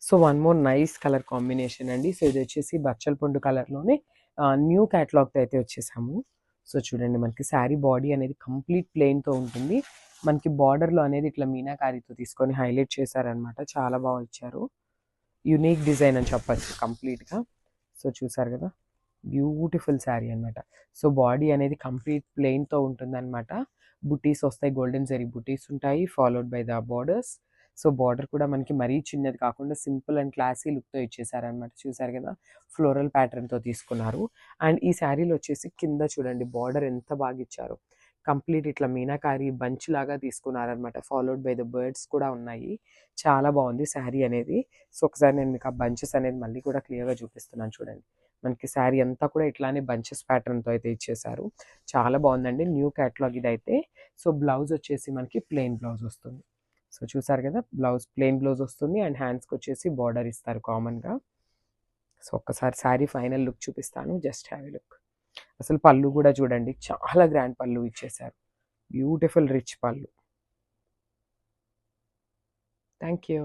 So one more nice colour combination అండి. So ఇది వచ్చేసి బచ్చల పండు కలర్‌లోనే న్యూ క్యాటలాగ్‌తో అయితే వచ్చేసాము. సో చూడండి మనకి శారీ బాడీ అనేది కంప్లీట్ ప్లెయిన్‌తో ఉంటుంది. మనకి బార్డర్‌లో అనేది ఇట్లా మీనాకారితో తీసుకొని హైలైట్ చేశారనమాట. చాలా బాగా ఇచ్చారు. యూనిక్ డిజైన్ అని చెప్పొచ్చు కంప్లీట్‌గా. సో చూసారు కదా! బ్యూటిఫుల్ శారీ అనమాట. సో బాడీ అనేది కంప్లీట్ ప్లెయిన్‌తో ఉంటుందనమాట. బుటీస్ వస్తాయి. గోల్డెన్ జరీ బుటీస్ ఉంటాయి. Followed by the borders. So border కూడా మనకి మరీ చిన్నది కాకుండా సింపుల్ అండ్ క్లాసీ లుక్‌తో ఇచ్చేసారనమాట. చూసారు కదా! ఫ్లోరల్ ప్యాటర్న్‌తో తీసుకున్నారు. అండ్ ఈ శారీలో వచ్చేసి కింద చూడండి బార్డర్ ఎంత బాగా ఇచ్చారో. కంప్లీట్ ఇట్లా మీనాకారి బంచ్ లాగా తీసుకున్నారనమాట. ఫాలోడ్ బై ద బర్డ్స్ కూడా ఉన్నాయి. చాలా బాగుంది శారీ అనేది. సో ఒకసారి నేను మీకు ఆ బంచెస్ అనేది మళ్ళీ కూడా క్లియర్‌గా చూపిస్తున్నాను చూడండి. మనకి శారీ అంతా కూడా ఇట్లానే బంచెస్ ప్యాటర్న్‌తో అయితే ఇచ్చేసారు. చాలా బాగుందండి. న్యూ క్యాటలాగ్ ఇదైతే. సో బ్లౌజ్ వచ్చేసి మనకి ప్లెయిన్ బ్లౌజ్ వస్తుంది. సో చూసారు కదా! బ్లౌజ్ ప్లెయిన్ బ్లౌజ్ వస్తుంది. అండ్ హ్యాండ్స్‌కొచ్చేసి బార్డర్ ఇస్తారు కామన్‌గా. సో ఒక్కసారి శారీ ఫైనల్ లుక్ చూపిస్తాను. Just have a look. అసలు పళ్ళు కూడా చూడండి. చాలా గ్రాండ్ పళ్ళు ఇచ్చేసారు. బ్యూటిఫుల్ రిచ్ పళ్ళు. Thank you.